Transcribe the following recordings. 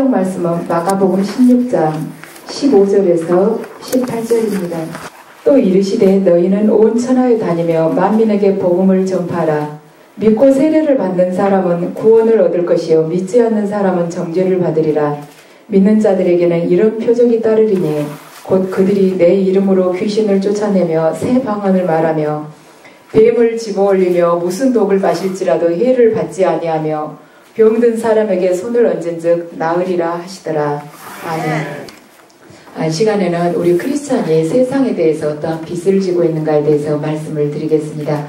성경 말씀은 마가복음 16장 15절에서 18절입니다. 또 이르시되 너희는 온 천하에 다니며 만민에게 복음을 전파하라. 믿고 세례를 받는 사람은 구원을 얻을 것이요 믿지 않는 사람은 정죄를 받으리라. 믿는 자들에게는 이런 표적이 따르리니 곧 그들이 내 이름으로 귀신을 쫓아내며 새 방언을 말하며 뱀을 집어올리며 무슨 독을 마실지라도 해를 받지 아니하며 병든 사람에게 손을 얹은즉 나으리라 하시더라. 아멘. 시간에는 우리 크리스찬이 세상에 대해서 어떤 빚을 지고 있는가에 대해서 말씀을 드리겠습니다.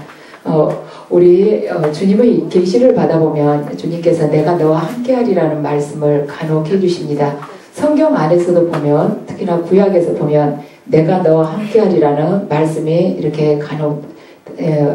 우리 주님의 계시를 받아보면 주님께서 내가 너와 함께하리라는 말씀을 간혹 해주십니다. 성경 안에서도 보면 특히나 구약에서 보면 내가 너와 함께하리라는 말씀이 이렇게 간혹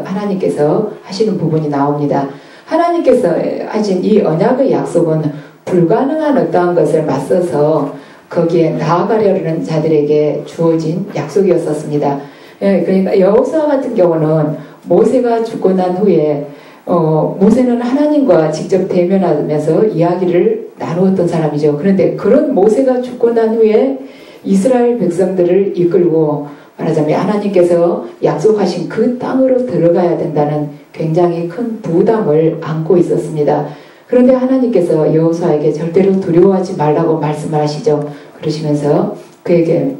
하나님께서 하시는 부분이 나옵니다. 하나님께서 하신 이 언약의 약속은 불가능한 어떠한 것을 맞서서 거기에 나아가려는 자들에게 주어진 약속이었었습니다. 그러니까 여호수아 같은 경우는 모세가 죽고 난 후에 모세는 하나님과 직접 대면하면서 이야기를 나누었던 사람이죠. 그런데 그런 모세가 죽고 난 후에 이스라엘 백성들을 이끌고 말하자면 하나님께서 약속하신 그 땅으로 들어가야 된다는 굉장히 큰 부담을 안고 있었습니다. 그런데 하나님께서 여호수아에게 절대로 두려워하지 말라고 말씀을 하시죠. 그러시면서 그에게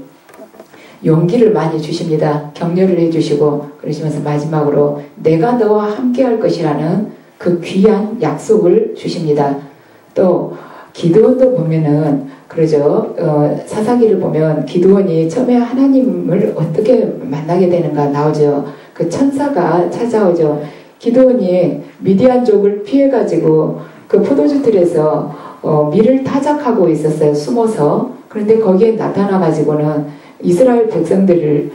용기를 많이 주십니다. 격려를 해주시고 그러시면서 마지막으로 내가 너와 함께 할 것이라는 그 귀한 약속을 주십니다. 또 기드온도 보면은 그러죠. 사사기를 보면 기드온이 처음에 하나님을 어떻게 만나게 되는가 나오죠. 그 천사가 찾아오죠. 기드온이 미디안족을 피해가지고 그 포도주 틀에서 밀을 타작하고 있었어요. 숨어서. 그런데 거기에 나타나가지고는 이스라엘 백성들을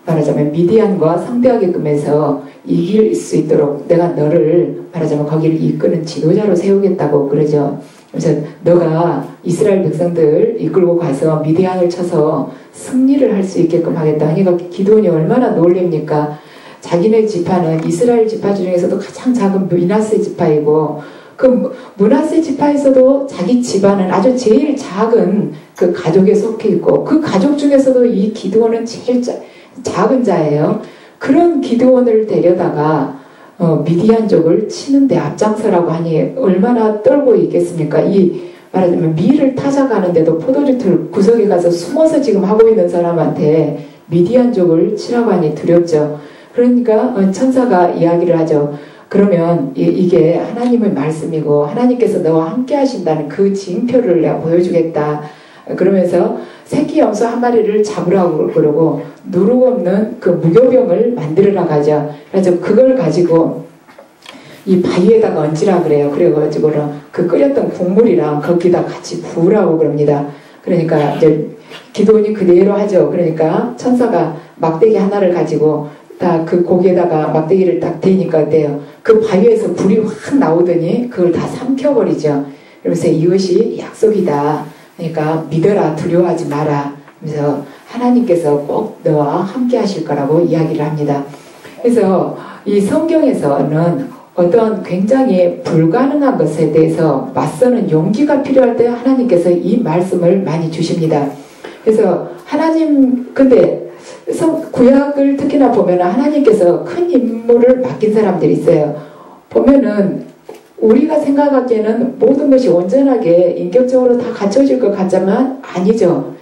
말하자면 미디안과 상대하게끔 해서 이길 수 있도록 내가 너를 말하자면 거기를 이끄는 지도자로 세우겠다고 그러죠. 그래서 너가 이스라엘 백성들 이끌고 가서 미디안을 쳐서 승리를 할 수 있게끔 하겠다. 그러니까 기드온이 얼마나 놀랍니까? 자기네 지파는 이스라엘 지파 중에서도 가장 작은 므낫세 지파이고 그 므낫세 지파에서도 자기 집안은 아주 제일 작은 그 가족에 속해 있고 그 가족 중에서도 이 기드온은 제일 작은 자예요. 그런 기드온을 데려다가 미디안족을 치는데 앞장서라고 하니 얼마나 떨고 있겠습니까? 이 말하자면 밀을 타작하는데도 포도주틀 구석에 가서 숨어서 지금 하고 있는 사람한테 미디안족을 치라고 하니 두렵죠. 그러니까 천사가 이야기를 하죠. 그러면 이게 하나님의 말씀이고 하나님께서 너와 함께 하신다는 그 징표를 내가 보여주겠다. 그러면서 새끼 염소 한 마리를 잡으라고 그러고 누룩 없는 그 무교병을 만들으라 가죠. 그래서 그걸 가지고 이 바위에다가 얹으라 그래요. 그래가지고는 그 끓였던 국물이랑 거기다 같이 부으라고 그럽니다. 그러니까 이제 기드온이 그대로 하죠. 그러니까 천사가 막대기 하나를 가지고 다 그 고기에다가 막대기를 딱 대니까 어때요? 그 바위에서 불이 확 나오더니 그걸 다 삼켜버리죠. 그러면서 이것이 약속이다. 그러니까 믿어라, 두려워하지 마라. 그래서 하나님께서 꼭 너와 함께 하실 거라고 이야기를 합니다. 그래서 이 성경에서는 어떤 굉장히 불가능한 것에 대해서 맞서는 용기가 필요할 때 하나님께서 이 말씀을 많이 주십니다. 그래서 하나님 근데 구약을 특히나 보면 하나님께서 큰 임무를 맡긴 사람들이 있어요. 보면은 우리가 생각하기에는 모든 것이 온전하게 인격적으로 다 갖춰질 것 같지만 아니죠.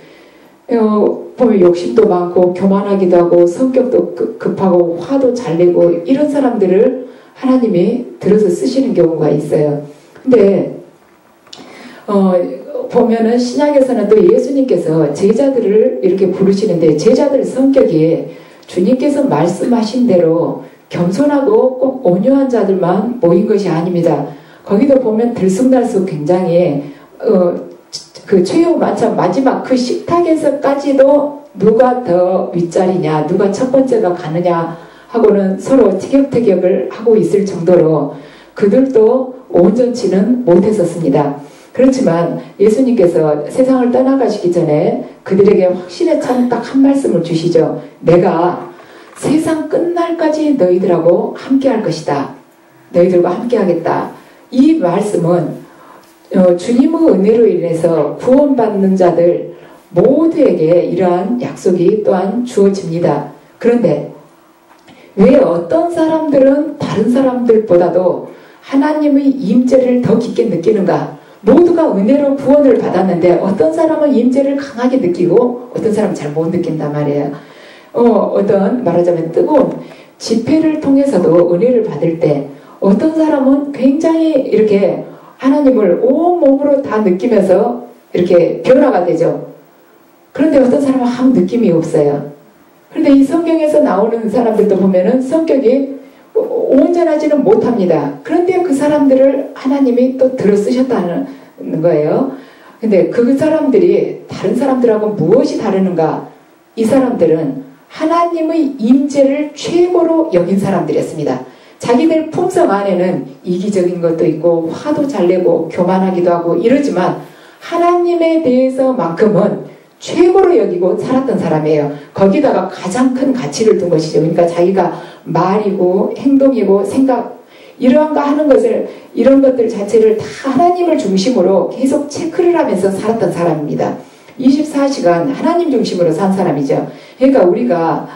보면 욕심도 많고 교만하기도 하고 성격도 급하고 화도 잘 내고 이런 사람들을 하나님이 들어서 쓰시는 경우가 있어요. 근데 보면은 신약에서는 또 예수님께서 제자들을 이렇게 부르시는데 제자들 성격이 주님께서 말씀하신 대로 겸손하고 꼭 온유한 자들만 모인 것이 아닙니다. 거기도 보면 들쑥날쑥 굉장히 그 최후 마지막 그 식탁에서까지도 누가 더 윗자리냐 누가 첫 번째가 가느냐 하고는 서로 티격태격을 하고 있을 정도로 그들도 온전치는 못했었습니다. 그렇지만 예수님께서 세상을 떠나가시기 전에 그들에게 확신에 찬 딱 한 말씀을 주시죠. 내가 세상 끝날까지 너희들하고 함께 할 것이다. 너희들과 함께 하겠다. 이 말씀은 주님의 은혜로 인해서 구원받는 자들 모두에게 이러한 약속이 또한 주어집니다. 그런데 왜 어떤 사람들은 다른 사람들보다도 하나님의 임재를 더 깊게 느끼는가? 모두가 은혜로 구원을 받았는데 어떤 사람은 임재를 강하게 느끼고 어떤 사람은 잘 못 느낀단 말이에요. 어떤 말하자면 뜨거운 집회를 통해서도 은혜를 받을 때 어떤 사람은 굉장히 이렇게 하나님을 온몸으로 다 느끼면서 이렇게 변화가 되죠. 그런데 어떤 사람은 아무 느낌이 없어요. 그런데 이 성경에서 나오는 사람들도 보면은 성격이 온전하지는 못합니다. 그런데 그 사람들을 하나님이 또 들어 쓰셨다는 거예요. 근데 그 사람들이 다른 사람들하고 무엇이 다르는가? 이 사람들은 하나님의 임재를 최고로 여긴 사람들이었습니다. 자기들 품성 안에는 이기적인 것도 있고 화도 잘 내고 교만하기도 하고 이러지만 하나님에 대해서만큼은 최고로 여기고 살았던 사람이에요. 거기다가 가장 큰 가치를 둔 것이죠. 그러니까 자기가 말이고 행동이고 생각 이러한 거 하는 것을 이런 것들 자체를 다 하나님을 중심으로 계속 체크를 하면서 살았던 사람입니다. 24시간 하나님 중심으로 산 사람이죠. 그러니까 우리가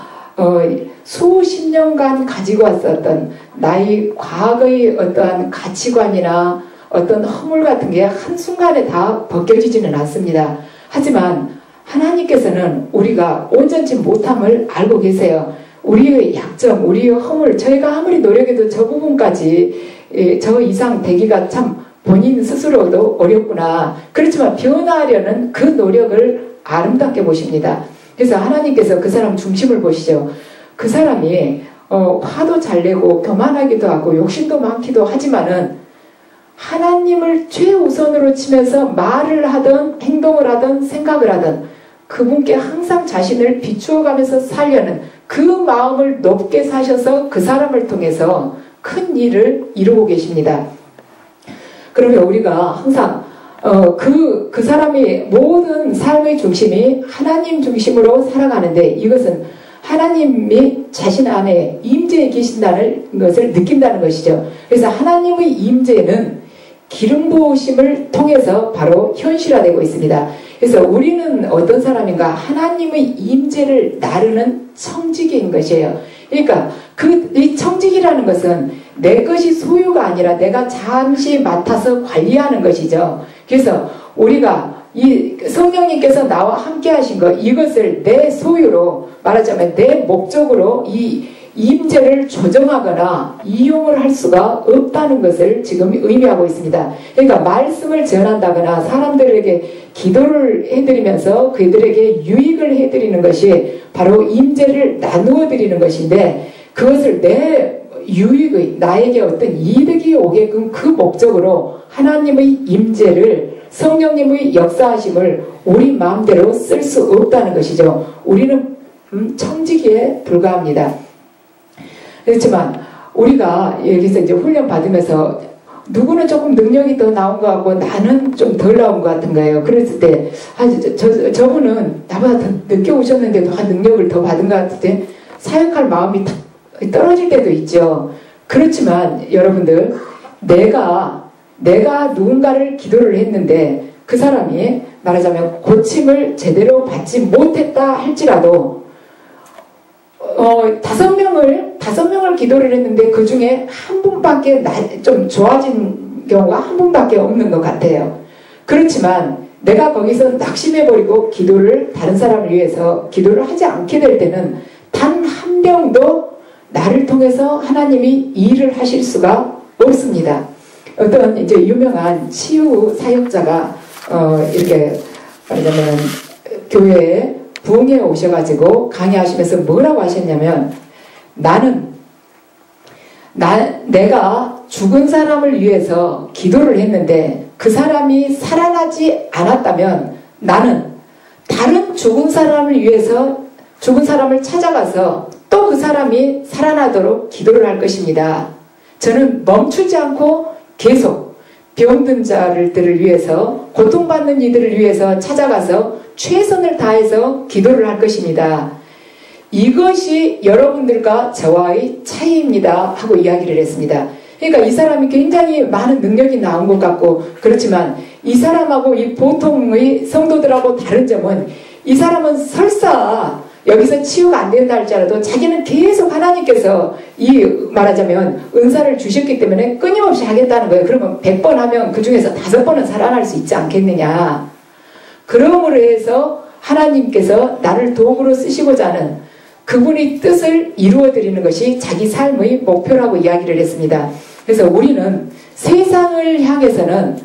수십 년간 가지고 왔었던 나의 과거의 어떠한 가치관이나 어떤 허물 같은 게 한순간에 다 벗겨지지는 않습니다. 하지만 하나님께서는 우리가 온전치 못함을 알고 계세요. 우리의 약점, 우리의 허물, 저희가 아무리 노력해도 저 부분까지 저 이상 되기가 참 본인 스스로도 어렵구나. 그렇지만 변화하려는 그 노력을 아름답게 보십니다. 그래서 하나님께서 그 사람 중심을 보시죠. 그 사람이 화도 잘 내고 교만하기도 하고 욕심도 많기도 하지만은 하나님을 최우선으로 치면서 말을 하든 행동을 하든 생각을 하든 그분께 항상 자신을 비추어가면서 살려는 그 마음을 높게 사셔서 그 사람을 통해서 큰 일을 이루고 계십니다. 그러면 우리가 항상 그 사람이 모든 삶의 중심이 하나님 중심으로 살아가는데 이것은 하나님이 자신 안에 임재에 계신다는 것을 느낀다는 것이죠. 그래서 하나님의 임재는 기름 부으심을 통해서 바로 현실화되고 있습니다. 그래서 우리는 어떤 사람인가? 하나님의 임재를 나르는 청지기인 것이에요. 그러니까 이 청지기라는 것은 내 것이 소유가 아니라 내가 잠시 맡아서 관리하는 것이죠. 그래서 우리가 이 성령님께서 나와 함께 하신 것 이것을 내 소유로 말하자면 내 목적으로 이 임재를 조정하거나 이용을 할 수가 없다는 것을 지금 의미하고 있습니다. 그러니까 말씀을 전한다거나 사람들에게 기도를 해드리면서 그들에게 유익을 해드리는 것이 바로 임재를 나누어 드리는 것인데 그것을 내 유익의 나에게 어떤 이득이 오게끔 그 목적으로 하나님의 임재를 성령님의 역사하심을 우리 마음대로 쓸 수 없다는 것이죠. 우리는 청지기에 불과합니다. 그렇지만 우리가 여기서 이제 훈련 받으면서 누구는 조금 능력이 더 나온 것 같고 나는 좀 덜 나온 것 같은 거예요. 그랬을 때 저분은 나보다 더 늦게 오셨는데 능력을 더 받은 것 같을 때 사역할 마음이 떨어질 때도 있죠. 그렇지만 여러분들 내가 누군가를 기도를 했는데 그 사람이 말하자면 고침을 제대로 받지 못했다 할지라도 5명을 기도를 했는데 그 중에 한 분밖에 좀 좋아진 경우가 한 분밖에 없는 것 같아요. 그렇지만 내가 거기서 낙심해버리고 다른 사람을 위해서 기도를 하지 않게 될 때는 단 한 명도 나를 통해서 하나님이 일을 하실 수가 없습니다. 어떤 이제 유명한 치유 사역자가 이렇게 말하자면 교회에 부흥에 오셔가지고 강의하시면서 뭐라고 하셨냐면 내가 죽은 사람을 위해서 기도를 했는데 그 사람이 살아나지 않았다면 나는 다른 죽은 사람을 위해서 죽은 사람을 찾아가서 또 그 사람이 살아나도록 기도를 할 것입니다. 저는 멈추지 않고 계속 병든 자들을 위해서 고통받는 이들을 위해서 찾아가서 최선을 다해서 기도를 할 것입니다. 이것이 여러분들과 저와의 차이입니다 하고 이야기를 했습니다. 그러니까 이 사람이 굉장히 많은 능력이 나온 것 같고, 그렇지만 이 사람하고 이 보통의 성도들하고 다른 점은, 이 사람은 설사 여기서 치유가 안 된다 할지라도 자기는 계속 하나님께서 말하자면 은사를 주셨기 때문에 끊임없이 하겠다는 거예요. 그러면 100번 하면 그 중에서 5번은 살아날 수 있지 않겠느냐. 그러므로 해서 하나님께서 나를 도구로 쓰시고자 하는 그분의 뜻을 이루어드리는 것이 자기 삶의 목표라고 이야기를 했습니다. 그래서 우리는 세상을 향해서는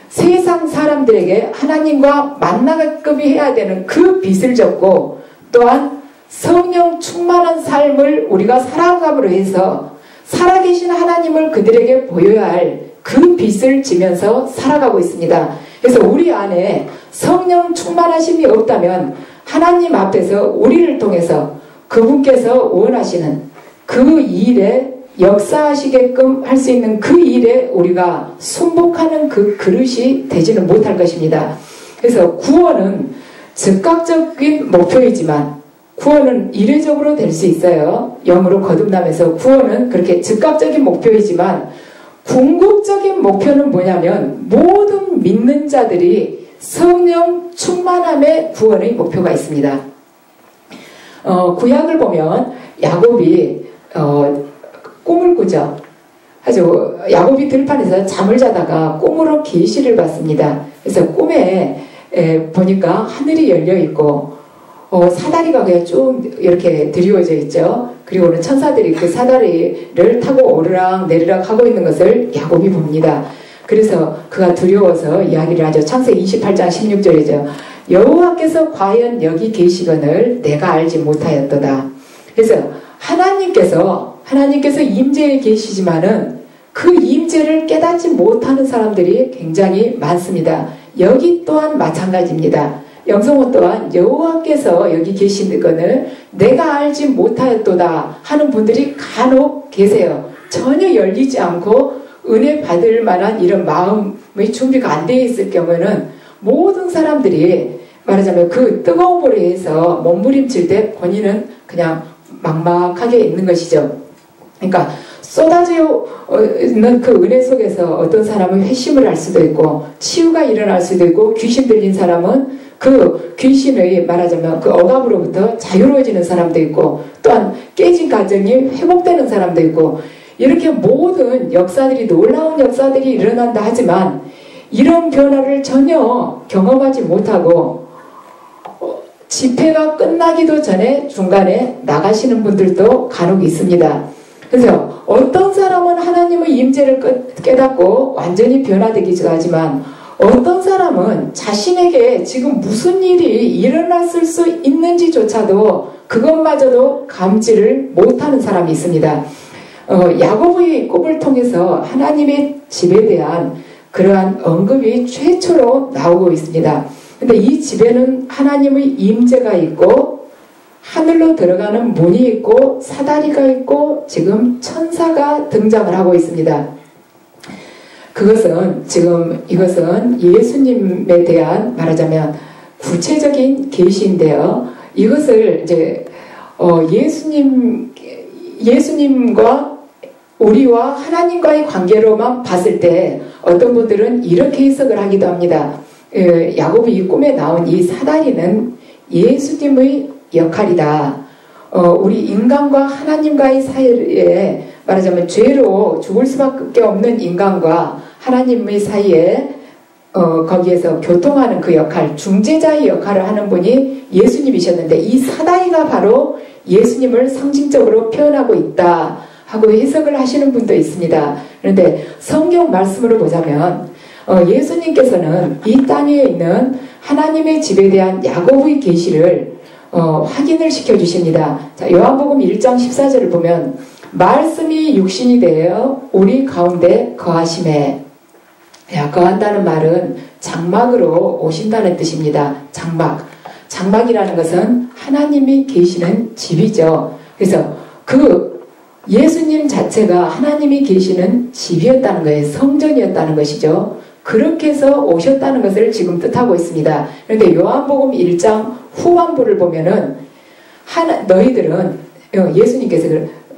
세상 사람들에게 하나님과 만나게끔 해야 되는 그 빚을 졌고, 또한 성령 충만한 삶을 우리가 살아감으로 해서 살아계신 하나님을 그들에게 보여야 할 그 빚을 지면서 살아가고 있습니다. 그래서 우리 안에 성령 충만하심이 없다면 하나님 앞에서 우리를 통해서 그분께서 원하시는 그 일에 역사하시게끔 할 수 있는 그 일에 우리가 순복하는 그 그릇이 되지는 못할 것입니다. 그래서 구원은 즉각적인 목표이지만 구원은 이례적으로 될 수 있어요. 영으로 거듭나면서 구원은 그렇게 즉각적인 목표이지만 궁극적인 목표는 뭐냐면 모든 믿는 자들이 성령 충만함의 구원의 목표가 있습니다. 구약을 보면 야곱이 꿈을 꾸죠. 아주 야곱이 들판에서 잠을 자다가 꿈으로 계시를 받습니다. 그래서 꿈에 보니까 하늘이 열려 있고 사다리가 그냥 쭉 이렇게 드리워져 있죠. 그리고는 천사들이 그 사다리를 타고 오르락 내리락 하고 있는 것을 야곱이 봅니다. 그래서 그가 두려워서 이야기를 하죠. 창세기 28장 16절이죠. 여호와께서 과연 여기 계시거늘 내가 알지 못하였도다. 그래서 하나님께서 임재에 계시지만은 그 임재를 깨닫지 못하는 사람들이 굉장히 많습니다. 여기 또한 마찬가지입니다. 영성호 또한 여호와께서 여기 계시거늘 내가 알지 못하였도다 하는 분들이 간혹 계세요. 전혀 열리지 않고 은혜 받을 만한 이런 마음의 준비가 안 되어 있을 경우에는 모든 사람들이 말하자면 그 뜨거운 불에 의해서 몸부림칠 때 본인은 그냥 막막하게 있는 것이죠. 그러니까 쏟아져 있는 그 은혜 속에서 어떤 사람은 회심을 할 수도 있고 치유가 일어날 수도 있고 귀신 들린 사람은 그 귀신의 말하자면 그 억압으로부터 자유로워지는 사람도 있고 또한 깨진 가정이 회복되는 사람도 있고 이렇게 모든 역사들이 놀라운 역사들이 일어난다 하지만 이런 변화를 전혀 경험하지 못하고 집회가 끝나기도 전에 중간에 나가시는 분들도 간혹 있습니다. 그래서 어떤 사람은 하나님의 임재를 깨닫고 완전히 변화되기도 하지만 어떤 사람은 자신에게 지금 무슨 일이 일어났을 수 있는지조차도 그것마저도 감지를 못하는 사람이 있습니다. 야곱의 꿈을 통해서 하나님의 집에 대한 그러한 언급이 최초로 나오고 있습니다. 근데 이 집에는 하나님의 임재가 있고 하늘로 들어가는 문이 있고 사다리가 있고 지금 천사가 등장을 하고 있습니다. 이것은 예수님에 대한 말하자면 구체적인 계시인데요. 이것을 이제 예수님과 우리와 하나님과의 관계로만 봤을 때 어떤 분들은 이렇게 해석을 하기도 합니다. 야곱이 이 꿈에 나온 이 사다리는 예수님의 역할이다. 우리 인간과 하나님과의 사이에 말하자면 죄로 죽을 수밖에 없는 인간과 하나님의 사이에 거기에서 교통하는 그 역할, 중재자의 역할을 하는 분이 예수님이셨는데 이 사다리가 바로 예수님을 상징적으로 표현하고 있다 하고 해석을 하시는 분도 있습니다. 그런데 성경 말씀으로 보자면 예수님께서는 이 땅에 있는 하나님의 집에 대한 야곱의 계시를 확인을 시켜주십니다. 자, 요한복음 1장 14절을 보면 말씀이 육신이 되어 우리 가운데 거하심에, 거한다는 말은 장막으로 오신다는 뜻입니다. 장막이라는 것은 하나님이 계시는 집이죠. 그래서 그 예수님 자체가 하나님이 계시는 집이었다는 거예요. 성전이었다는 것이죠. 그렇게 해서 오셨다는 것을 지금 뜻하고 있습니다. 그런데 요한복음 1장 후반부를 보면은 너희들은 예수님께서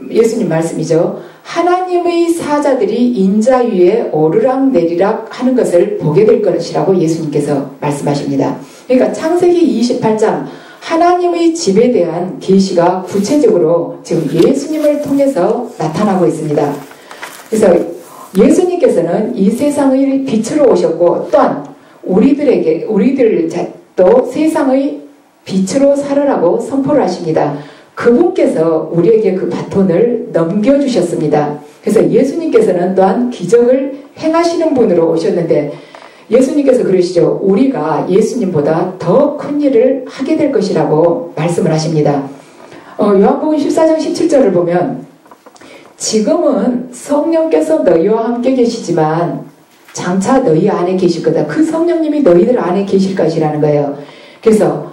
예수님 말씀이죠. 하나님의 사자들이 인자 위에 오르락내리락 하는 것을 보게 될 것이라고 예수님께서 말씀하십니다. 그러니까 창세기 28장 하나님의 집에 대한 계시가 구체적으로 지금 예수님을 통해서 나타나고 있습니다. 그래서 예수님께서는 이 세상의 빛으로 오셨고 또한 우리들도 세상의 빛으로 살으라고 선포를 하십니다. 그분께서 우리에게 그 바톤을 넘겨주셨습니다. 그래서 예수님께서는 또한 기적을 행하시는 분으로 오셨는데 예수님께서 그러시죠. 우리가 예수님보다 더 큰 일을 하게 될 것이라고 말씀을 하십니다. 요한복음 14장 17절을 보면 지금은 성령께서 너희와 함께 계시지만 장차 너희 안에 계실 거다. 그 성령님이 너희들 안에 계실 것이라는 거예요. 그래서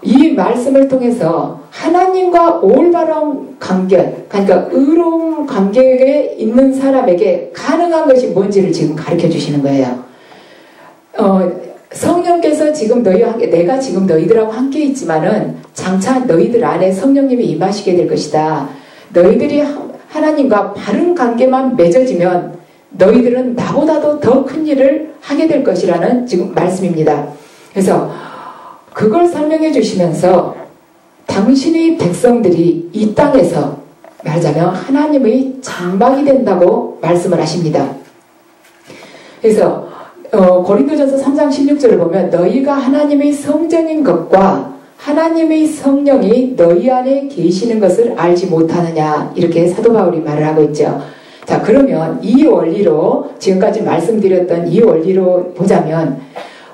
이 말씀을 통해서 하나님과 올바른 관계, 그러니까 의로운 관계에 있는 사람에게 가능한 것이 뭔지를 지금 가르쳐 주시는 거예요. 성령께서 지금 너희와 함께, 내가 지금 너희들하고 함께 있지만은 장차 너희들 안에 성령님이 임하시게 될 것이다. 너희들이 하나님과 바른 관계만 맺어지면 너희들은 나보다도 더 큰 일을 하게 될 것이라는 지금 말씀입니다. 그래서 그걸 설명해 주시면서 당신의 백성들이 이 땅에서 말하자면 하나님의 장막이 된다고 말씀을 하십니다. 그래서 고린도전서 3장 16절을 보면 너희가 하나님의 성전인 것과 하나님의 성령이 너희 안에 계시는 것을 알지 못하느냐 이렇게 사도 바울이 말을 하고 있죠. 자, 그러면 이 원리로 지금까지 말씀드렸던 이 원리로 보자면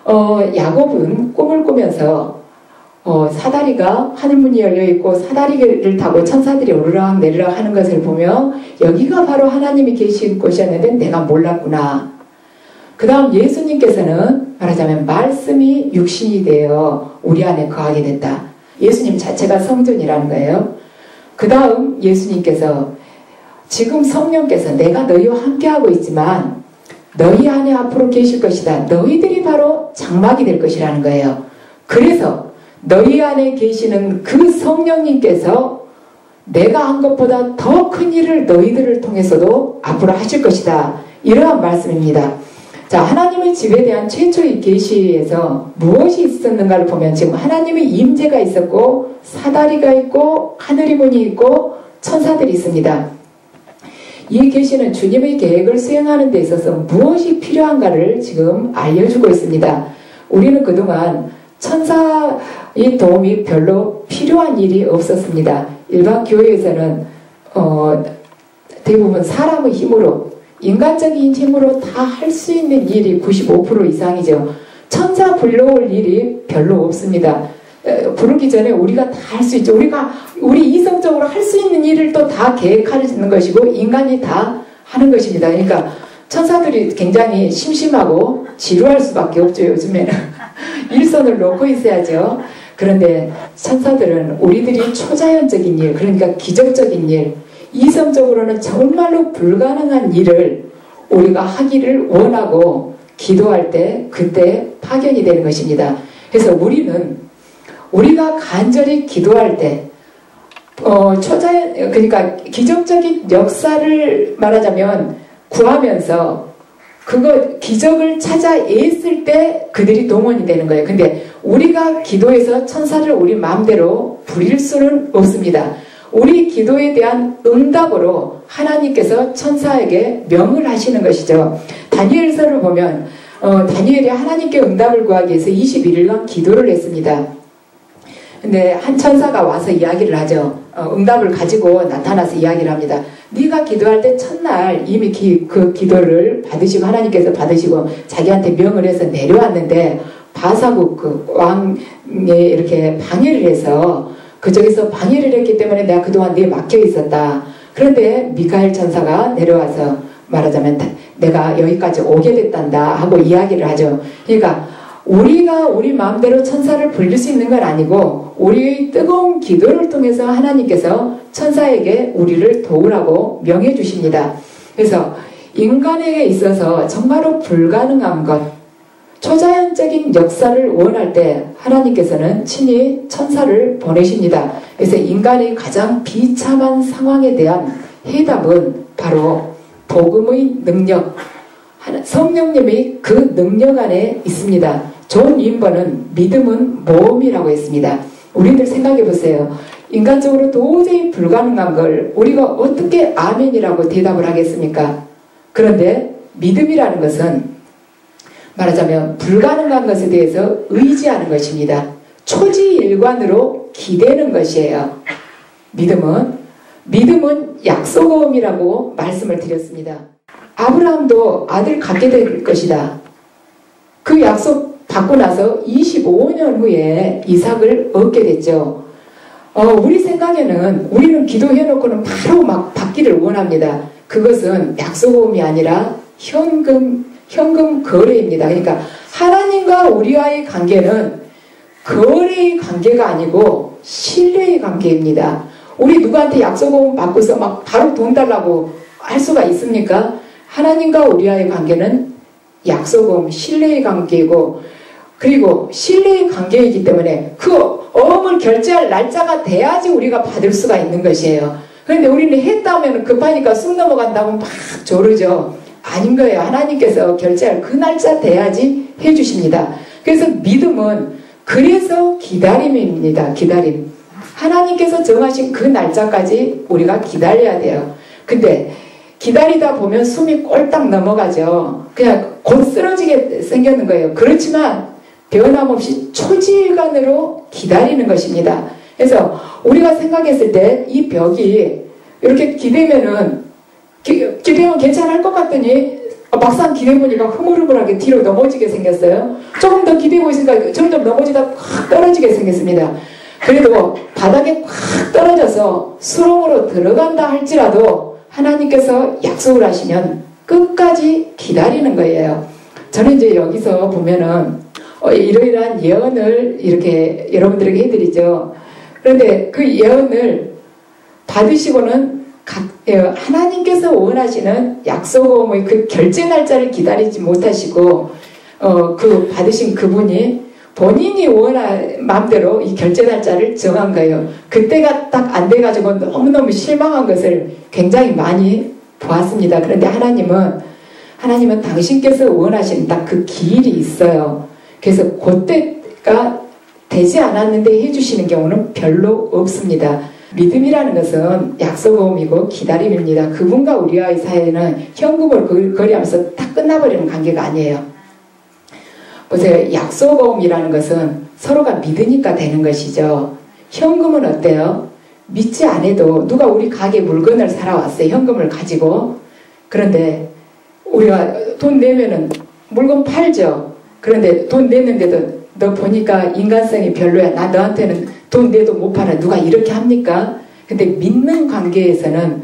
야곱은 꿈을 꾸면서 사다리가 하늘문이 열려있고 사다리를 타고 천사들이 오르락 내리락 하는 것을 보며 여기가 바로 하나님이 계신 곳이었는데 내가 몰랐구나. 그 다음 예수님께서는 말하자면 말씀이 육신이 되어 우리 안에 거하게 됐다. 예수님 자체가 성전이라는 거예요. 그 다음 예수님께서 지금 성령께서 내가 너희와 함께하고 있지만 너희 안에 앞으로 계실 것이다. 너희들이 바로 장막이 될 것이라는 거예요. 그래서 너희 안에 계시는 그 성령님께서 내가 한 것보다 더 큰 일을 너희들을 통해서도 앞으로 하실 것이다. 이러한 말씀입니다. 자, 하나님의 집에 대한 최초의 계시에서 무엇이 있었는가를 보면 지금 하나님의 임재가 있었고 사다리가 있고 하늘의 문이 있고 천사들이 있습니다. 이 계시는 주님의 계획을 수행하는 데 있어서 무엇이 필요한가를 지금 알려주고 있습니다. 우리는 그동안 천사의 도움이 별로 필요한 일이 없었습니다. 일반 교회에서는 대부분 사람의 힘으로 인간적인 힘으로 다 할 수 있는 일이 95% 이상이죠. 천사 불러올 일이 별로 없습니다. 부르기 전에 우리가 다 할 수 있죠. 우리 이성적으로 할 수 있는 일을 또 다 계획하는 것이고 인간이 다 하는 것입니다. 그러니까 천사들이 굉장히 심심하고 지루할 수밖에 없죠. 요즘에는 일선을 놓고 있어야죠. 그런데 천사들은 우리들이 초자연적인 일, 그러니까 기적적인 일, 이성적으로는 정말로 불가능한 일을 우리가 하기를 원하고 기도할 때 그때 파견이 되는 것입니다. 그래서 우리가 간절히 기도할 때 그러니까 기적적인 역사를 말하자면 구하면서 그거 기적을 찾아 애쓸 때 그들이 동원이 되는 거예요. 근데 우리가 기도해서 천사를 우리 마음대로 부릴 수는 없습니다. 우리 기도에 대한 응답으로 하나님께서 천사에게 명을 하시는 것이죠. 다니엘서를 보면 다니엘이 하나님께 응답을 구하기 위해서 21일간 기도를 했습니다. 근데 한 천사가 와서 이야기를 하죠. 응답을 가지고 나타나서 이야기를 합니다. 네가 기도할 때 첫날 이미 그 기도를 받으시고 하나님께서 받으시고 자기한테 명을 해서 내려왔는데 바사국 그 왕에 이렇게 방해를 해서 그쪽에서 방해를 했기 때문에 내가 그동안 네에 막혀 있었다. 그런데 미카엘 천사가 내려와서 말하자면 내가 여기까지 오게 됐단다 하고 이야기를 하죠. 그러니까 우리가 우리 마음대로 천사를 불릴 수 있는 건 아니고 우리의 뜨거운 기도를 통해서 하나님께서 천사에게 우리를 도우라고 명해 주십니다. 그래서 인간에게 있어서 정말로 불가능한 것, 초자연적인 역사를 원할 때 하나님께서는 친히 천사를 보내십니다. 그래서 인간의 가장 비참한 상황에 대한 해답은 바로 복음의 능력, 성령님의 그 능력 안에 있습니다. 존 윈버는 믿음은 모험이라고 했습니다. 우리들 생각해 보세요. 인간적으로 도저히 불가능한 걸 우리가 어떻게 아멘이라고 대답을 하겠습니까? 그런데 믿음이라는 것은 말하자면 불가능한 것에 대해서 의지하는 것입니다. 초지일관으로 기대는 것이에요. 믿음은 약속음이라고 말씀을 드렸습니다. 아브라함도 아들 갖게 될 것이다. 그 약속 받고 나서 25년 후에 이삭을 얻게 됐죠. 우리 생각에는 우리는 기도해놓고는 바로 막 받기를 원합니다. 그것은 약속음이 아니라 현금 거래입니다. 그러니까 하나님과 우리와의 관계는 거래의 관계가 아니고 신뢰의 관계입니다. 우리 누구한테 약속음 받고서 막 바로 돈 달라고 할 수가 있습니까? 하나님과 우리와의 관계는 약속음, 신뢰의 관계이고, 그리고 신뢰의 관계이기 때문에 그 어음을 결제할 날짜가 돼야지 우리가 받을 수가 있는 것이에요. 그런데 우리는 했다면 급하니까 쑥 넘어간다고 막 조르죠. 아닌 거예요. 하나님께서 결제할 그 날짜 돼야지 해주십니다. 그래서 믿음은 그래서 기다림입니다. 기다림. 하나님께서 정하신 그 날짜까지 우리가 기다려야 돼요. 근데 기다리다 보면 숨이 꼴딱 넘어가죠. 그냥 곧 쓰러지게 생겼는 거예요. 그렇지만 변함없이 초지일관으로 기다리는 것입니다. 그래서 우리가 생각했을 때 이 벽이 이렇게 기대면 괜찮을 것 같더니 막상 기대보니까 흐물흐물하게 뒤로 넘어지게 생겼어요. 조금 더 기대고 있으니까 점점 넘어지다 확 떨어지게 생겼습니다. 그래도 바닥에 확 떨어져서 수렁으로 들어간다 할지라도 하나님께서 약속을 하시면 끝까지 기다리는 거예요. 저는 이제 여기서 보면은 이러이러한 예언을 이렇게 여러분들에게 해드리죠. 그런데 그 예언을 받으시고는 하나님께서 원하시는 약속의 그 결제 날짜를 기다리지 못하시고 그 받으신 그분이 본인이 원한 마음대로 이 결제 날짜를 정한 거예요. 그때가 딱 안 돼가지고 너무너무 실망한 것을 굉장히 많이 보았습니다. 그런데 하나님은 당신께서 원하신 딱 그 기일이 있어요. 그래서 그때가 되지 않았는데 해주시는 경우는 별로 없습니다. 믿음이라는 것은 약속음이고 기다림입니다. 그분과 우리와의 사이는 현금으로 거래하면서 딱 끝나버리는 관계가 아니에요. 보세요. 약속음이라는 것은 서로가 믿으니까 되는 것이죠. 현금은 어때요? 믿지 않아도 누가 우리 가게 물건을 사러 왔어요. 현금을 가지고. 그런데 우리가 돈 내면은 물건 팔죠. 그런데 돈 냈는데도 너 보니까 인간성이 별로야. 나 너한테는 돈 내도 못 팔아. 누가 이렇게 합니까? 근데 믿는 관계에서는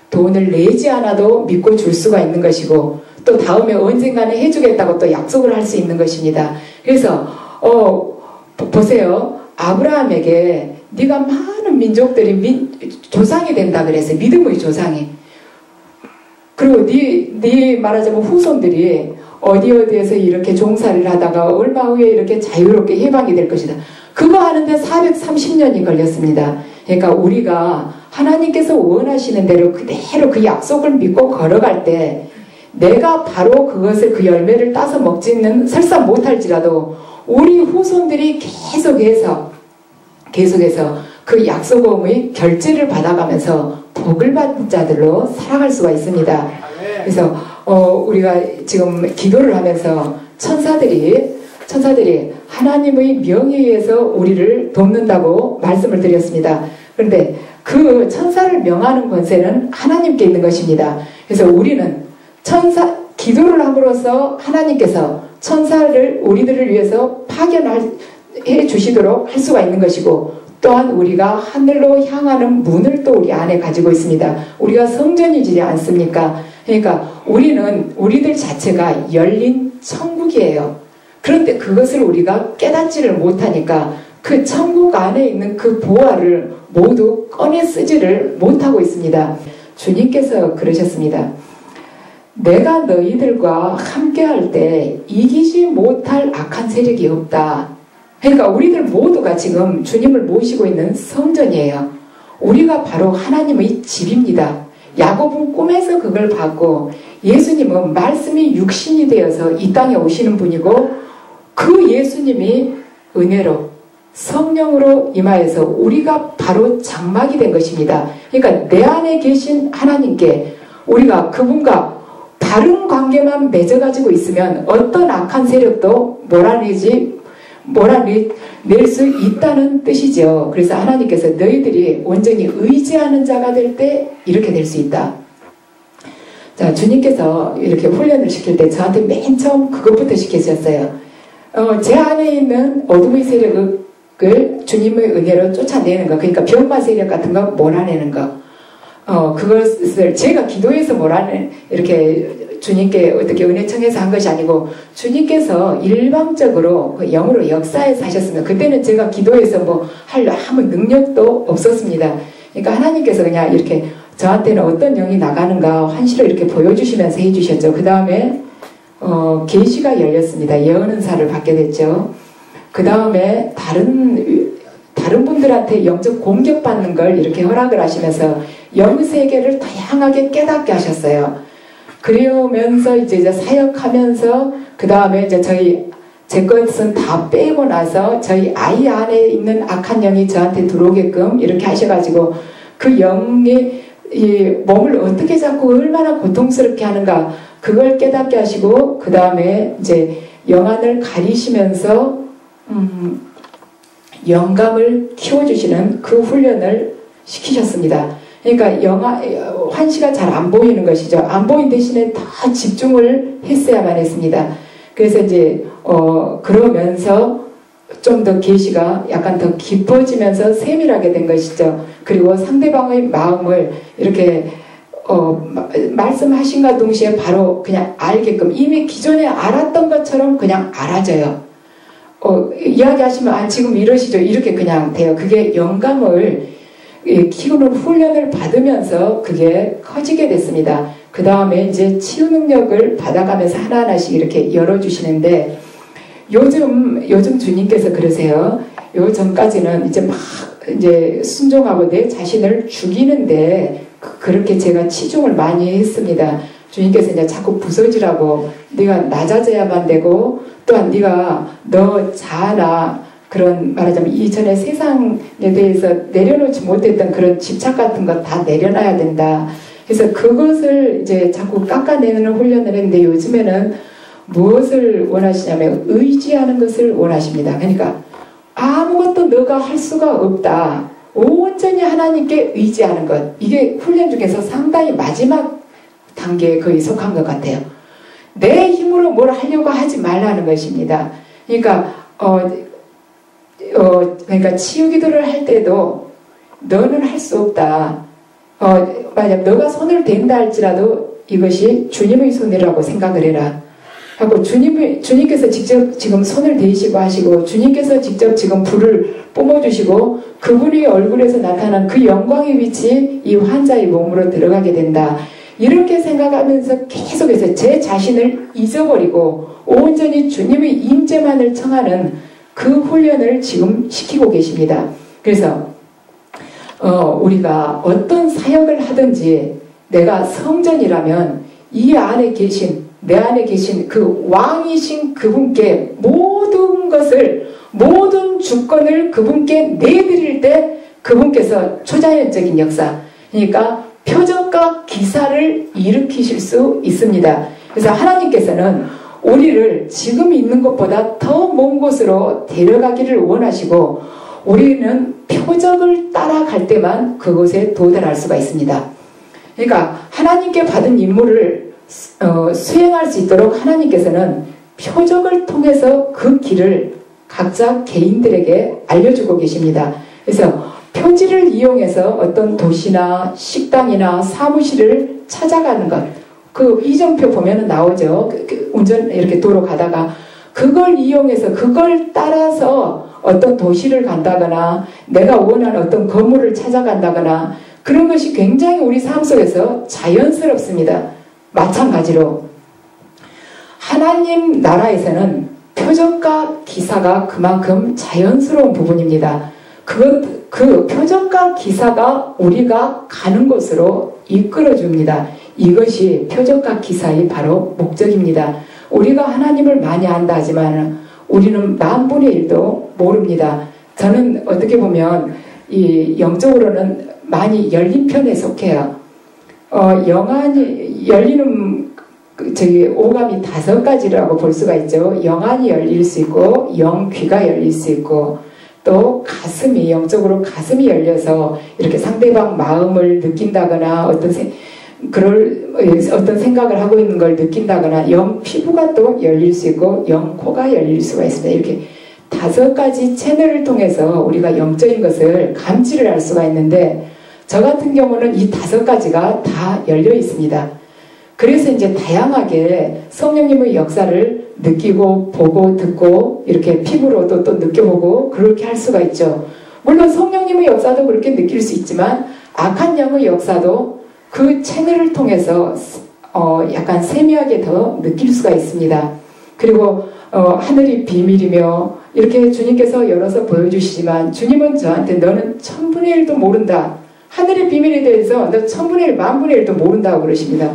돈을 내지 않아도 믿고 줄 수가 있는 것이고 또 다음에 언젠가는 해주겠다고 또 약속을 할 수 있는 것입니다. 그래서 보세요. 아브라함에게 네가 많은 민족들이 조상이 된다 그랬어요. 믿음의 조상이. 그리고 네 말하자면 후손들이 어디에서 이렇게 종살이를 하다가 얼마 후에 이렇게 자유롭게 해방이 될 것이다. 그거 하는데 430년이 걸렸습니다. 그러니까 우리가 하나님께서 원하시는 대로 그대로 그 약속을 믿고 걸어갈 때 내가 바로 그것을 그 열매를 따서 먹지는 설사 못할지라도 우리 후손들이 계속해서 그 약속음의 결제를 받아가면서 복을 받은 자들로 살아갈 수가 있습니다. 그래서 우리가 지금 기도를 하면서 천사들이 하나님의 명예에 의해서 우리를 돕는다고 말씀을 드렸습니다. 그런데 그 천사를 명하는 권세는 하나님께 있는 것입니다. 그래서 우리는 기도를 함으로써 하나님께서 천사를 우리들을 위해서 파견해 주시도록 할 수가 있는 것이고 또한 우리가 하늘로 향하는 문을 또 우리 안에 가지고 있습니다. 우리가 성전이지 않습니까? 그러니까 우리들 자체가 열린 천국이에요. 그런데 그것을 우리가 깨닫지를 못하니까 그 천국 안에 있는 그 보화를 모두 꺼내 쓰지를 못하고 있습니다. 주님께서 그러셨습니다. 내가 너희들과 함께할 때 이기지 못할 악한 세력이 없다. 그러니까 우리들 모두가 지금 주님을 모시고 있는 성전이에요. 우리가 바로 하나님의 집입니다. 야곱은 꿈에서 그걸 봤고 예수님은 말씀이 육신이 되어서 이 땅에 오시는 분이고 그 예수님이 은혜로 성령으로 임하여서 우리가 바로 장막이 된 것입니다. 그러니까 내 안에 계신 하나님께 우리가 그분과 다른 관계만 맺어가지고 있으면 어떤 악한 세력도 몰아낼 수 있다는 뜻이죠. 그래서 하나님께서 너희들이 온전히 의지하는 자가 될 때 이렇게 될 수 있다. 자, 주님께서 이렇게 훈련을 시킬 때 저한테 맨 처음 그것부터 시키셨어요. 제 안에 있는 어둠의 세력을 주님의 은혜로 쫓아내는 거, 그러니까 병마 세력 같은 거 몰아내는 거, 그것을 제가 기도해서 이렇게 주님께 어떻게 은혜 청해서 한 것이 아니고 주님께서 일방적으로 그 영으로 역사에서 하셨습니다. 그때는 제가 기도해서 뭐 할 아무 능력도 없었습니다. 그러니까 하나님께서 그냥 이렇게 저한테는 어떤 영이 나가는가 환시를 이렇게 보여주시면서 해주셨죠. 그 다음에 계시가 열렸습니다. 예언은사를 받게 됐죠. 그 다음에 다른 분들한테 영적 공격받는 걸 이렇게 허락을 하시면서 영세계를 다양하게 깨닫게 하셨어요. 그러면서 이제 사역하면서 그 다음에 이제 제 것은 다 빼고 나서 저희 아이 안에 있는 악한 영이 저한테 들어오게끔 이렇게 하셔가지고 그 영이 이 몸을 어떻게 자꾸 얼마나 고통스럽게 하는가 그걸 깨닫게 하시고 그 다음에 이제 영안을 가리시면서 영감을 키워주시는 그 훈련을 시키셨습니다. 그러니까 환시가 잘 안 보이는 것이죠. 안 보인 대신에 다 집중을 했어야만 했습니다. 그래서 이제 그러면서 좀 더 계시가 약간 더 깊어지면서 세밀하게 된 것이죠. 그리고 상대방의 마음을 이렇게 말씀하신과 동시에 바로 그냥 알게끔 이미 기존에 알았던 것처럼 그냥 알아져요. 이야기하시면 지금 이러시죠. 이렇게 그냥 돼요. 그게 영감을 키우는 훈련을 받으면서 그게 커지게 됐습니다. 그 다음에 이제 치유 능력을 받아가면서 하나하나씩 이렇게 열어주시는데 요즘 주님께서 그러세요. 요 전까지는 이제 순종하고 내 자신을 죽이는데 그렇게 제가 치중을 많이 했습니다. 주님께서 이제 자꾸 부서지라고 네가 낮아져야만 되고 또한 네가 너 자아나 그런 말하자면 이전에 세상에 대해서 내려놓지 못했던 그런 집착 같은 거 다 내려놔야 된다. 그래서 그것을 이제 자꾸 깎아내는 훈련을 했는데 요즘에는 무엇을 원하시냐면 의지하는 것을 원하십니다. 그러니까 아무것도 너가 할 수가 없다. 온전히 하나님께 의지하는 것. 이게 훈련 중에서 상당히 마지막 단계에 거의 속한 것 같아요. 내 힘으로 뭘 하려고 하지 말라는 것입니다. 그러니까 그러니까 치유 기도를 할 때도 너는 할 수 없다. 만약 너가 손을 댄다 할지라도 이것이 주님의 손이라고 생각을 해라. 하고 주님께서 직접 지금 손을 대시고 하시고 주님께서 직접 지금 불을 뿜어주시고 그분의 얼굴에서 나타난 그 영광의 빛이 이 환자의 몸으로 들어가게 된다. 이렇게 생각하면서 계속해서 제 자신을 잊어버리고 온전히 주님의 임재만을 청하는 그 훈련을 지금 시키고 계십니다. 그래서 우리가 어떤 사역을 하든지 내가 성전이라면 이 안에 계신 내 안에 계신 그 왕이신 그분께 모든 주권을 그분께 내드릴 때 그분께서 초자연적인 역사, 그러니까 표적과 기사를 일으키실 수 있습니다. 그래서 하나님께서는 우리를 지금 있는 것보다 더 먼 곳으로 데려가기를 원하시고 우리는 표적을 따라갈 때만 그곳에 도달할 수가 있습니다. 그러니까 하나님께 받은 임무를 수행할 수 있도록 하나님께서는 표적을 통해서 그 길을 각자 개인들에게 알려주고 계십니다. 그래서 표지를 이용해서 어떤 도시나 식당이나 사무실을 찾아가는 것, 그 이정표 보면은 나오죠. 운전 이렇게 도로 가다가 그걸 이용해서 그걸 따라서 어떤 도시를 간다거나 내가 원하는 어떤 건물을 찾아간다거나 그런 것이 굉장히 우리 삶 속에서 자연스럽습니다. 마찬가지로 하나님 나라에서는 표적과 기사가 그만큼 자연스러운 부분입니다. 그 표적과 기사가 우리가 가는 곳으로 이끌어줍니다. 이것이 표적과 기사의 바로 목적입니다. 우리가 하나님을 많이 안다 하지만 우리는 만분의 1도 모릅니다. 저는 어떻게 보면 이 영적으로는 많이 열린 편에 속해요. 영안이 열리는 오감이 5가지라고 볼 수가 있죠. 영안이 열릴 수 있고 영귀가 열릴 수 있고 또 가슴이 영적으로 가슴이 열려서 이렇게 상대방 마음을 느낀다거나 어떤 생각을 하고 있는 걸 느낀다거나 영피부가 또 열릴 수 있고 영코가 열릴 수가 있습니다. 이렇게 5가지 채널을 통해서 우리가 영적인 것을 감지를 할 수가 있는데 저 같은 경우는 이 5가지가 다 열려 있습니다. 그래서 이제 다양하게 성령님의 역사를 느끼고 보고 듣고 이렇게 피부로도 또 느껴보고 그렇게 할 수가 있죠. 물론 성령님의 역사도 그렇게 느낄 수 있지만 악한 영의 역사도 그 채널을 통해서 약간 세미하게 더 느낄 수가 있습니다. 그리고 하늘이 비밀이며 이렇게 주님께서 열어서 보여주시지만 주님은 저한테 너는 1000분의 1도 모른다. 하늘의 비밀에 대해서 너 1000분의 1, 만분의 1도 모른다고 그러십니다.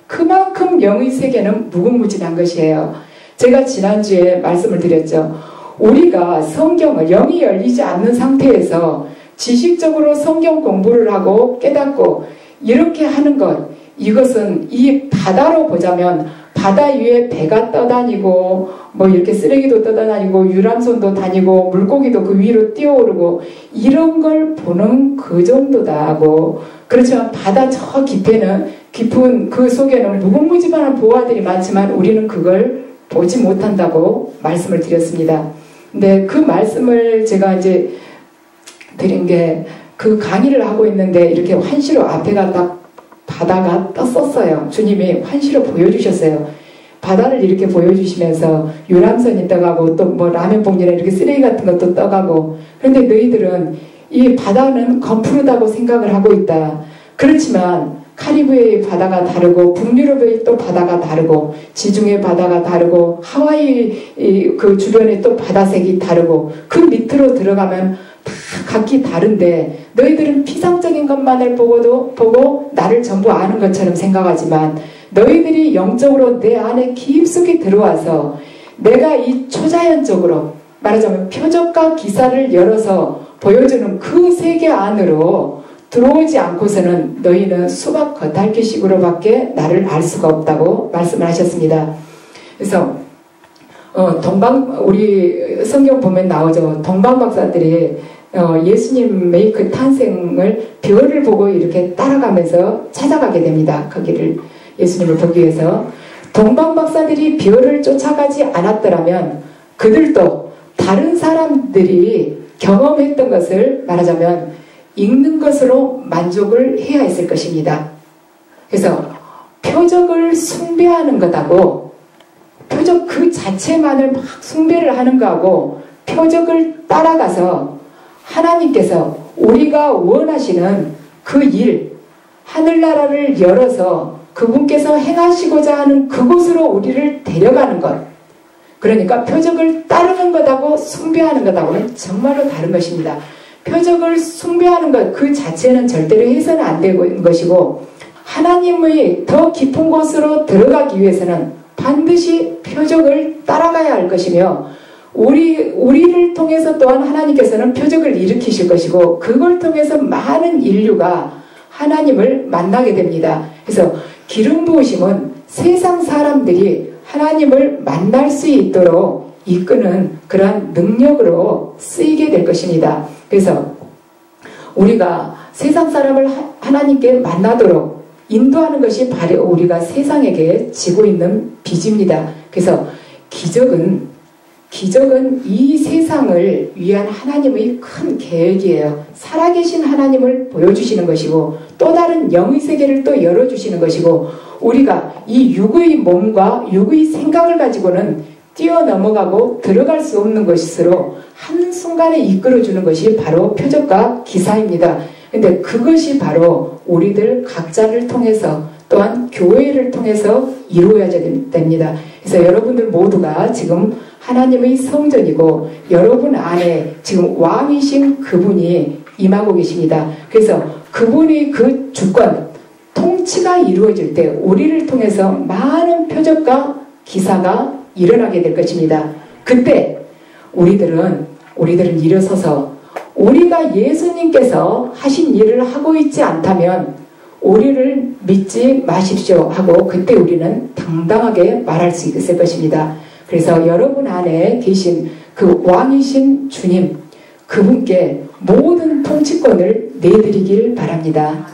그만큼 영의 세계는 무궁무진한 것이에요. 제가 지난주에 말씀을 드렸죠. 우리가 성경을 영이 열리지 않는 상태에서 지식적으로 성경 공부를 하고 깨닫고 이렇게 하는 것, 이것은 이 바다로 보자면 바다 위에 배가 떠다니고 뭐 이렇게 쓰레기도 떠다니고 유람선도 다니고 물고기도 그 위로 뛰어오르고 이런 걸 보는 그 정도다 하고, 그렇지만 바다 저 깊은 그 속에는 무궁무진한 보화들이 많지만 우리는 그걸 보지 못한다고 말씀을 드렸습니다. 근데 그 말씀을 제가 이제 드린 게 그 강의를 하고 있는데 이렇게 환시로 앞에가 딱 바다가 떴었어요. 주님이 환시로 보여주셨어요. 바다를 이렇게 보여주시면서 유람선이 떠가고 또 뭐 라면 봉지나 이렇게 쓰레기 같은 것도 떠가고, 그런데 너희들은 이 바다는 검푸르다고 생각을 하고 있다. 그렇지만 카리브해의 바다가 다르고 북유럽의 또 바다가 다르고 지중해 바다가 다르고 하와이 그 주변에 또 바다색이 다르고 그 밑으로 들어가면 다 각기 다른데 너희들은 피상적인 것만을 보고 나를 전부 아는 것처럼 생각하지만 너희들이 영적으로 내 안에 깊숙이 들어와서 내가 이 초자연적으로 말하자면 표적과 기사를 열어서 보여주는 그 세계 안으로 들어오지 않고서는 너희는 수박 겉핥기식으로밖에 나를 알 수가 없다고 말씀을 하셨습니다. 그래서 우리 성경 보면 나오죠. 동방 박사들이 예수님의 그 탄생을 별을 보고 이렇게 따라가면서 찾아가게 됩니다. 거기를 예수님을 보기 위해서. 동방 박사들이 별을 쫓아가지 않았더라면 그들도 다른 사람들이 경험했던 것을 말하자면 읽는 것으로 만족을 해야 했을 것입니다. 그래서 표적을 숭배하는 것하고 표적 그 자체만을 막 숭배를 하는 것하고 표적을 따라가서 하나님께서 우리가 원하시는 그 일, 하늘나라를 열어서 그분께서 행하시고자 하는 그곳으로 우리를 데려가는 것, 그러니까 표적을 따르는 것하고 숭배하는 것하고는 정말로 다른 것입니다. 표적을 숭배하는 것 그 자체는 절대로 해서는 안 되는 것이고, 하나님의 더 깊은 곳으로 들어가기 위해서는 반드시 표적을 따라가야 할 것이며, 우리를 통해서 또한 하나님께서는 표적을 일으키실 것이고, 그걸 통해서 많은 인류가 하나님을 만나게 됩니다. 그래서 기름 부으심은 세상 사람들이 하나님을 만날 수 있도록 이끄는 그러한 능력으로 쓰이게 될 것입니다. 그래서 우리가 세상 사람을 하나님께 만나도록 인도하는 것이 바로 우리가 세상에게 지고 있는 빚입니다. 그래서 기적은 이 세상을 위한 하나님의 큰 계획이에요. 살아계신 하나님을 보여주시는 것이고 또 다른 영의 세계를 또 열어주시는 것이고, 우리가 이 육의 몸과 육의 생각을 가지고는 뛰어넘어가고 들어갈 수 없는 것으로 한순간에 이끌어주는 것이 바로 표적과 기사입니다. 근데 그것이 바로 우리들 각자를 통해서 또한 교회를 통해서 이루어야 됩니다. 그래서 여러분들 모두가 지금 하나님의 성전이고 여러분 안에 지금 왕이신 그분이 임하고 계십니다. 그래서 그분이 그 주권, 통치가 이루어질 때 우리를 통해서 많은 표적과 기사가 일어나게 될 것입니다. 그때 우리들은 일어서서 우리가 예수님께서 하신 일을 하고 있지 않다면 우리를 믿지 마십시오 하고 그때 우리는 당당하게 말할 수 있을 것입니다. 그래서 여러분 안에 계신 그 왕이신 주님, 그분께 모든 통치권을 내드리길 바랍니다.